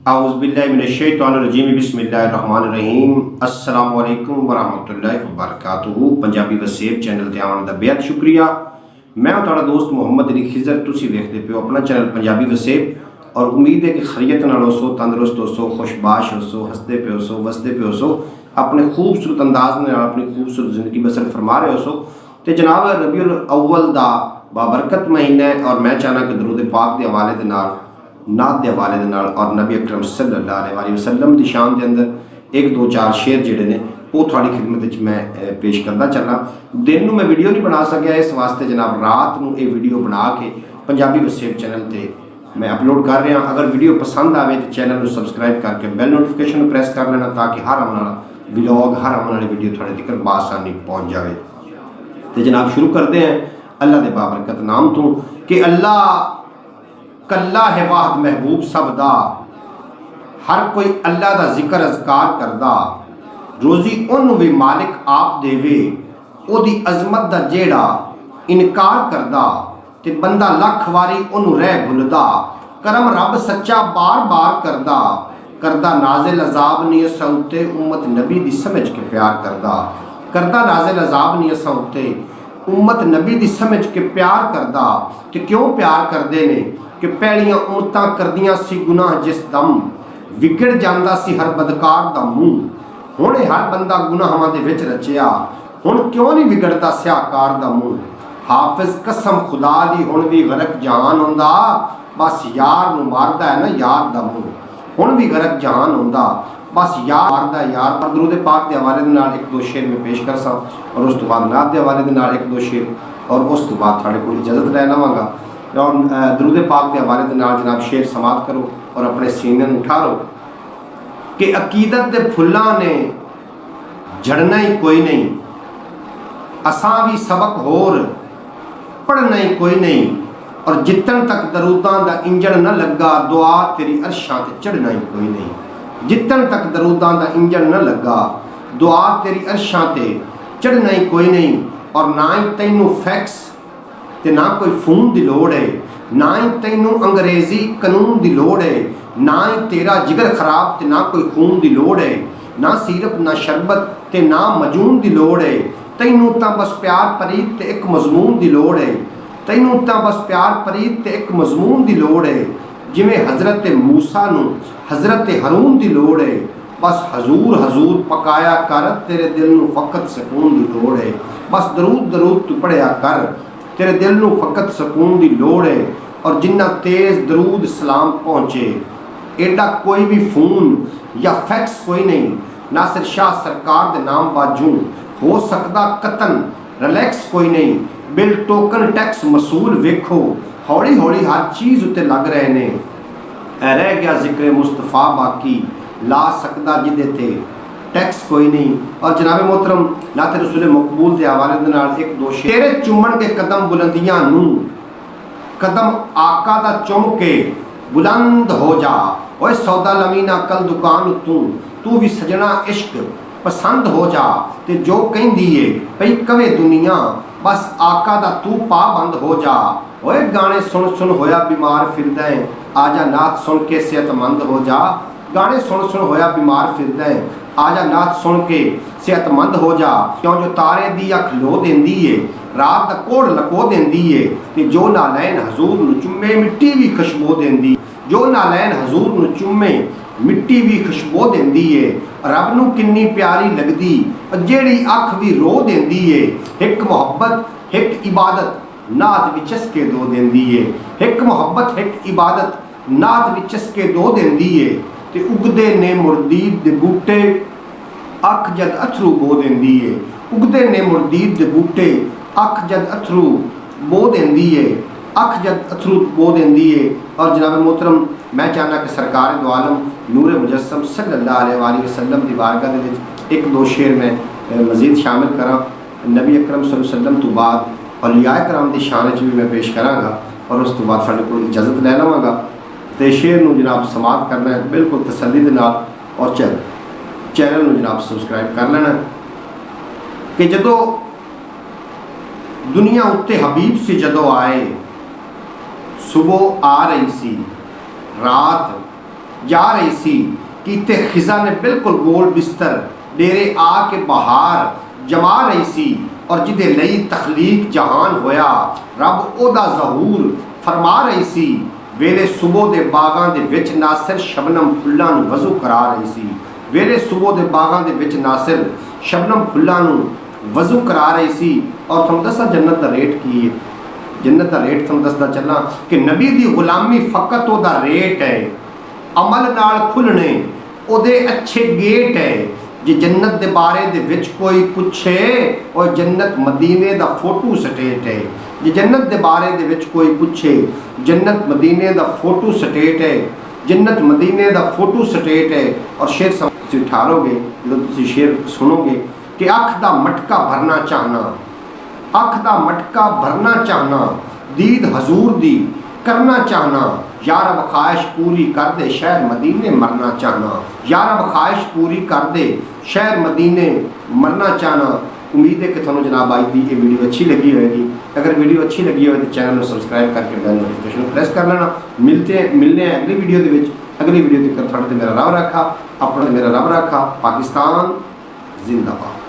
आउज़ुबिल्लाहिमिनश्शैतानिर्रजीम बिस्मिल्लाहिर्रहमानिर्रहीम अस्सलामु अलैकुम वरहमतुल्लाहि वबरकातुहू। पंजाबी वसेब चैनल ते आने का बेहद शुक्रिया। मैं तुहाडा दोस्त मुहम्मद अली खिजर, तुसी वेखदे पियो अपना चैनल पंजाबी वसेब। और उम्मीद है कि खैरियत नाल होसो, तंदुरुस्त होसो, खुशबाश होसो, हंसदे पे होसो, वसदे पे होसो, अपने खूबसूरत अंदाज में अपनी खूबसूरत जिंदगी बसर फरमा रहे होसो। तो जनाब रबीउल अव्वल दा बाबरकत महीना है और मैं चाहना कि दरूद पाक के हवाले के नाल नात के हवाले के नाल और नबी अकरम सल्लल्लाहु अलैहि वसल्लम की शान के अंदर एक दो चार शेर जोड़े ने वो थोड़ी खिदमत मैं पेश करता चलना। दिन में मैं वीडियो नहीं बना सकिया, इस वास्ते जनाब रात को ये वीडियो बना के पंजाबी वसेब चैनल पर मैं अपलोड कर रहा। अगर वीडियो पसंद आए तो चैनल को सबसक्राइब करके बेल नोटिफिकेशन प्रेस कर लेना ताकि हर आने वाला व्लॉग, हर आने वाली वीडियो थोड़े तक बासानी पहुँच जाए। तो जनाब शुरू करते हैं अल्लाह के बाबरकत नाम तो कि अल्लाह कल्ला है वाहद महबूब सबदा, हर कोई अल्लाह का जिक्र अज़कार करदा, रोज़ी उन्होंने भी मालिक आप देवे, ओदी अजमत दा जेड़ा इनकार करदा, ते बंदा लख वारी उन्होंने रह भुलदा, करम रब सच्चा बार बार करदा, करदा नाजिल अजाब नहीं असा उत्ते उम्मत नबी दी समझ के प्यार करदा, करदा नाजिल अजाब नहीं असा उत्ते उम्मत नबी दी समझ के प्यार करदा। ते क्यों प्यार करदे ने कि पहलियां उम्मतां करदियां सी गुनाह जिस दम, विगड़ जांदा सी हर बदकार दा मुंह, हुण हर बंदा गुनाहां दे विच रचिया, हुण क्यों नहीं विगड़दा स्याकार दा मुंह। हाफिज कसम खुदा दी हुण भी गरक जहान हुंदा, बस यार नूं मारदा है ना यार दा मुंह, हुण भी गरक जहान हुंदा बस यार मारदा यार। पर दरूद पाक के हवाले दे नाल एक दो शेर में पेश कर सा और उस तो बाद नात के हवाले दे नाल एक दो शेर और उस तो बाद तुहाडे कोल इजाजत लै लवांगा। और दरूद पाक के हवाले के नाल जनाब शेर समात करो और अपने सीने में उठारो कि अकीदत के फुल्लां ने झड़ना ही कोई नहीं, असां भी सबक होर पढ़ना ही कोई नहीं, और जितन तक दरूदां दा इंजन न लगा, दुआ तेरी अरशां ते चढ़ना ही कोई नहीं। जितन तक दरूदां दा इंजन न लगा, दुआ तेरी अरशां ते चढ़ना ही कोई नहीं। और ना ही तैनू फैक्स ते ना कोई फोन की लोड़ है, ना ही तैनू अंग्रेजी कानून की लोड़ है, ना ही तेरा जिगर खराब ते ना कोई खून की लोड़ है, ना सिरप ना शरबत ते ना मजून की लोड़ है। तैनू तां बस प्यार परीत ते एक मजमून की लोड़ है, तैनू तां बस प्यार परीत ते एक मजमून की लोड़ है। जिमें हजरत मूसा नू हजरत हरून की लोड़ है, बस हजूर हजूर पकाया कर, तेरे दिल नू फकत सुकून की लोड़ है। बस दरूद दरूद तू पढ़िया कर, तेरे दिल नू फकत सुकून की लोड़ है। और जिन्ना तेज दरूद सलाम पहुँचे, एडा कोई भी फोन या फैक्स कोई नहीं, नासिर शाह सरकार के नाम बाजू हो सकता कतन रिलैक्स कोई नहीं। बिल टोकन टैक्स मसूल वेखो, हौली हौली हर चीज़ उत्ते लग रहे ने, रह गया जिक्र मुस्तफा बाकी, ला सकता जिदे थे टैक्स कोई नहीं। और जनाब मोहतरम नाते रसूल मकबूल के हवाले दे नाल एक दो शेर, तेरे चुमन के कदम बुलंदियां नू, कदम आका दा चुम के बुलंद हो जा, ओए सौदा लमीना कल दुकान तू भी सजना इश्क पसंद हो जा। ते जो कहंदी है पई कवे दुनिया, बस आका दा तू पाबंद हो जा। ओए गाने सुन सुन होया बीमार फिरदा है, आजा नात सुन के सेहतमंद हो जा। गाने सुन सुन होया बीमार फिरदा है, आजा नात सुन के सेहतमंद हो जा। क्यों जो तारे दी अख लो देंदी है, रात दा कोड़ लको देंदी है, ते जो नालैन हजूर नू चुम्मे मिट्टी भी खुशबू देंदी, जो नालैन हजूर नू चुम्मे मिट्टी भी खुशबू देंदी है। रब नू किन्नी प्यारी लगदी जेड़ी अख भी रो देंदी है, एक मुहब्बत एक इबादत नात भी चस्के दो देंदी है, एक मुहब्बत एक इबादत नात भी चस्के दो देंदी है। ते उगदे ने मुरदीद दे बूटे अख जद अथरू बो देंदी है, उगदे ने मुरदीद दे बूटे अख जद अथरू बो देंदी है, अख जद अथरू बो देंदी है। और जनाब मोहतरम मैं चाहना कि सरकार दो आलम नूर मुजस्सम सल्लल्लाहु अलैहि वसल्लम की बारगाह दे एक दो शेर में मजीद शामिल करा। नबी अकरम सल्लल्लाहु अलैहि वसल्लम तो बाद औलिया कराम की शान भी मैं पेश कराँगा और उस तो बाद साढ़े को इजाजत लै लवांगा। तो शेर नूं जनाब समाप्त करना है बिल्कुल तसल्ली दे नाल, और चैनल नूं जनाब सबसक्राइब कर लेना कि जदों दुनिया उत्ते हबीब से जदों आए, सुबह आ रही सी, रात जा रही सी कीते खिजा ने बिल्कुल गोल बिस्तर डेरे आके बहार जमा रही सी और जिदे लई तखलीक जहान होया रब ओदा ज़हूर फरमा रही सी वेले सुबह दे बागां दे विच नासिर शबनम फुल्लां नूं वज़ू करा रही सी वेले सुबह दे बागां दे विच नासिर शबनम फुल्लां नूं वज़ू करा रही सी। और तुम दसा जन्नत दा रेट की है, जन्नत दा रेट तुम दसदा चलना कि नबी दी गुलामी फ़कत ओदा रेट है, अमल नाल खुलने ओदे अच्छे गेट है। जे जन्नत दे बारे दे विच कोई पुछे और जन्नत मदीने दा फोटो स्टेट है, जे जन्नत दे बारे दे विच कोई पुछे जन्नत मदीने दा फोटो स्टेट है, जन्नत मदीने दा फोटो स्टेट है। और शेर तुसीं ठारोगे जो तुसीं शेर सुनोगे कि अख दा मटका भरना चाहना, अख दा मटका भरना चाहना, दीद हजूर दी करना चाहना, यार अब ख्वाहिश पूरी कर दे शहर मदीने मरना चाहना, यार अब ख्वाहिश पूरी कर दे शहर मदीने मरना चाहना। उम्मीद है कि थोड़ा जनाब आज की ये वीडियो अच्छी लगी होगी। अगर वीडियो अच्छी लगी हो तो चैनल को सबसक्राइब करके बेल नोटिफिकेशन प्रेस कर लेना। मिलने हैं अगली वीडियो के अगली वीडियो तक थोड़े मेरा रब रखा, अपना मेरा रब रखा। पाकिस्तान जिंदाबाद।